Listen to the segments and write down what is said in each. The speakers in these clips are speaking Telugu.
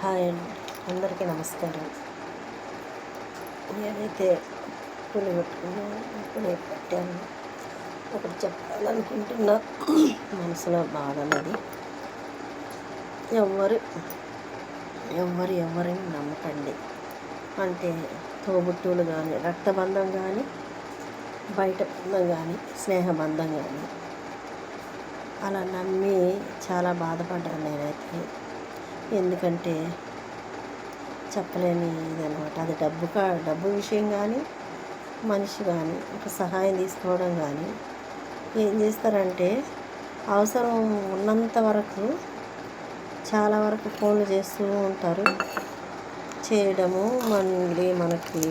హాయ్ అండి, అందరికీ నమస్కారం. నేనైతే పులి పెట్టుకున్నాను, పులి పెట్టాను. ఒకటి చెప్పాలనుకుంటున్నా, మనసులో బాధ అనేది. ఎవరు ఎవరిని నమ్మకండి. అంటే తోబుట్టువులు కానీ, రక్తబంధం కానీ, బయట బంధం కానీ, స్నేహబంధం కానీ అలా నమ్మి చాలా బాధపడ్డాను నేనైతే. ఎందుకంటే చెప్పలేని ఇదనమాట. అది డబ్బు విషయం కానీ, మనిషి కానీ, ఒక సహాయం తీసుకోవడం కానీ ఏం చేస్తారంటే అవసరం ఉన్నంత వరకు చాలా వరకు ఫోన్లు చేస్తూ ఉంటారు. చేయడము మళ్ళీ మనకి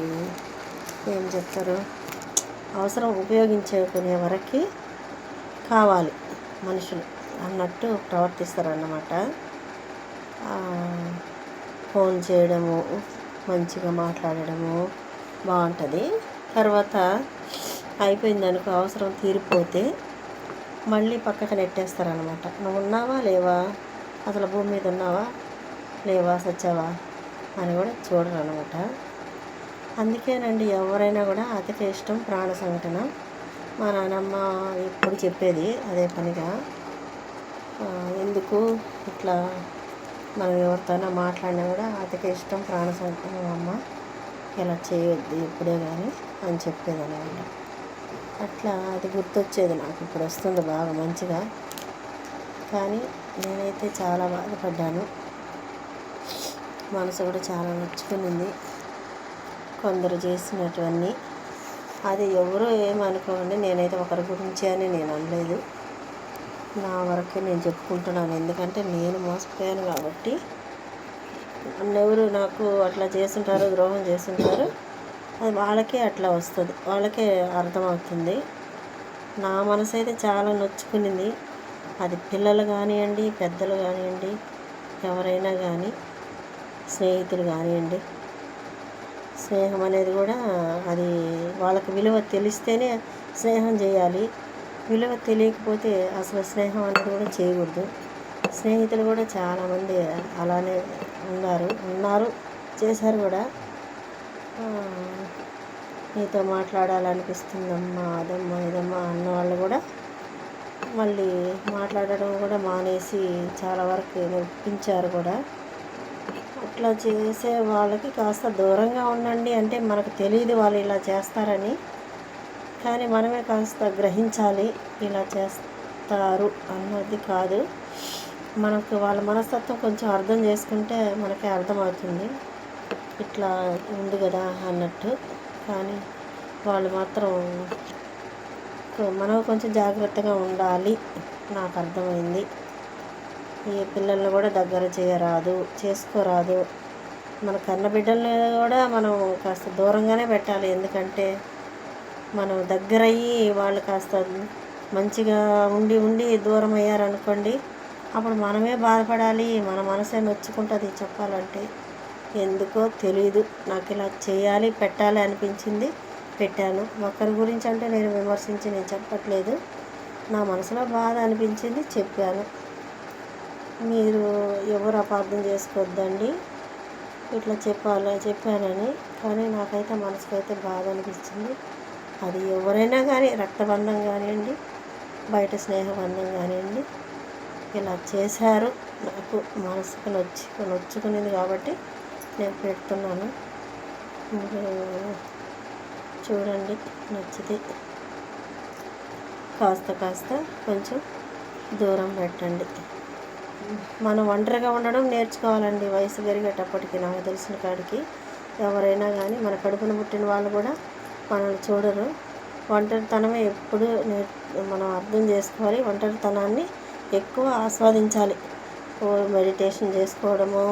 ఏం చెప్తారు, అవసరం ఉపయోగించుకునే వరకు కావాలి మనుషులు అన్నట్టు ప్రవర్తిస్తారన్నమాట. ఫోన్ చేయడము, మంచిగా మాట్లాడడము బాగుంటుంది. తర్వాత అయిపోయిందనుకో, అవసరం తీరిపోతే మళ్ళీ పక్కకు నెట్టేస్తారనమాట. నువ్వు ఉన్నావా లేవా, అసలు భూమి మీద ఉన్నావా లేవా, సచ్చావా అని కూడా చూడరు అనమాట. అందుకేనండి ఎవరైనా కూడా అతికి ఇష్టం ప్రాణ సంఘటన. మా నాన్నమ్మ ఎప్పుడు చెప్పేది అదే పనిగా. ఎందుకు ఇట్లా మనం ఎవరితోనో మాట్లాడినా కూడా అతికి ఇష్టం ప్రాణ సంఘటన అమ్మ, ఇలా చేయొద్దు ఇప్పుడే కానీ అని చెప్పేది అనమాట. అట్లా అది గుర్తొచ్చేది నాకు. ఇప్పుడు వస్తుంది బాగా మంచిగా. కానీ నేనైతే చాలా బాధపడ్డాను. మనసు కూడా చాలా నొచ్చుకునింది కొందరు చేసినటువన్నీ. అది ఎవరో ఏమనుకోండి, నేనైతే ఒకరి గురించి అని నేను అనలేదు. నా వరకే నేను చెప్పుకుంటున్నాను. ఎందుకంటే నేను మోసపోయాను కాబట్టి. నన్నెవరు నాకు అట్లా చేస్తుంటారు, ద్రోహం చేస్తుంటారు, అది వాళ్ళకే అట్లా వస్తుంది, వాళ్ళకే అర్థమవుతుంది. నా మనసు అయితే చాలా నొచ్చుకునింది. అది పిల్లలు కానివ్వండి, పెద్దలు కానివ్వండి, ఎవరైనా కానీ, స్నేహితులు కానివ్వండి. స్నేహం అనేది కూడా అది వాళ్ళకి విలువ తెలిస్తేనే స్నేహం చేయాలి. విలువ తెలియకపోతే అసలు స్నేహం అనేది కూడా చేయకూడదు. స్నేహితులు కూడా చాలామంది అలానే ఉన్నారు చేశారు కూడా. నీతో మాట్లాడాలనిపిస్తుందమ్మా, అదమ్మా ఇదమ్మా అన్నవాళ్ళు కూడా మళ్ళీ మాట్లాడడం కూడా మానేసి చాలా వరకు నొప్పించారు కూడా. అట్లా చేసే వాళ్ళకి కాస్త దూరంగా ఉండండి. అంటే మనకు తెలియదు వాళ్ళు ఇలా చేస్తారని, కానీ మనమే కాస్త గ్రహించాలి ఇలా చేస్తారు అన్నది కాదు. మనకు వాళ్ళ మనస్తత్వం కొంచెం అర్థం చేసుకుంటే మనకే అర్థమవుతుంది, ఇట్లా ఉంది కదా అన్నట్టు. కానీ వాళ్ళు మాత్రం మనం కొంచెం జాగ్రత్తగా ఉండాలి, నాకు అర్థమైంది. ఈ పిల్లల్ని కూడా దగ్గర చేసుకోరాదు. మన కన్న బిడ్డల్ని కూడా మనం కాస్త దూరంగానే పెట్టాలి. ఎందుకంటే మనం దగ్గరయ్యి వాళ్ళు కాస్త మంచిగా ఉండి దూరం అయ్యారనుకోండి, అప్పుడు మనమే బాధపడాలి, మన మనసే నొచ్చుకుంటుంది. చెప్పాలంటే ఎందుకో తెలీదు, నాకు ఇలా చేయాలి పెట్టాలి అనిపించింది, పెట్టాను. ఒకరి గురించి అంటే నేను విమర్శించి నేను చెప్పట్లేదు, నా మనసులో బాధ అనిపించింది చెప్పాను. మీరు ఎవరు అపార్థం చేసుకోవద్దండి, ఇట్లా చెప్పానని. కానీ నాకైతే మనసుకైతే బాధ అనిపించింది. అది ఎవరైనా కానీ, రక్తబంధం కానివ్వండి, బయట స్నేహబంధం కానివ్వండి, ఇలా చేశారు. నాకు మనసుకు నొచ్చుకునేది కాబట్టి నేను పెడుతున్నాను. మీరు చూడండి, నచ్చితే కాస్త కొంచెం దూరం పెట్టండి. మనం ఒంటరిగా ఉండడం నేర్చుకోవాలండి వయసు పెరిగేటప్పటికి. నాకు తెలిసిన కాడికి ఎవరైనా కానీ, మన కడుపున పుట్టిన వాళ్ళు కూడా మనల్ని చూడరు. ఒంటరితనమే ఎప్పుడు మనం అర్థం చేసుకోవాలి. ఒంటరితనాన్ని ఎక్కువ ఆస్వాదించాలి. మెడిటేషన్ చేసుకోవడము,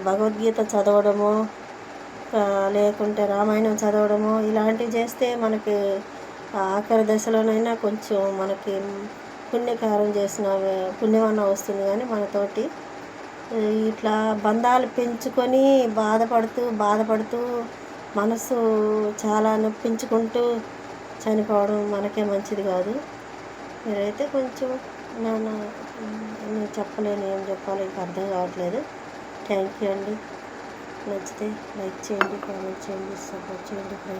భగవద్గీత చదవడము, లేకుంటే రామాయణం చదవడము, ఇలాంటివి చేస్తే మనకి ఆఖరి దశలోనైనా కొంచెం మనకి పుణ్యకారం చేసిన పుణ్యమన్న వస్తుంది. కానీ మనతోటి ఇట్లా బంధాలు పెంచుకొని బాధపడుతూ మనసు చాలా నొప్పించుకుంటూ చనిపోవడం మనకే మంచిది కాదు. మీరైతే కొంచెం నేను చెప్పలేను, ఏం చెప్పాలో ఇంకా అర్థం కావట్లేదు. థ్యాంక్ యూ అండి. నచ్చితే లైక్ చేయండి, కామెంట్ చేయండి, సపోర్ట్ చేయండి ఫ్రెండ్స్.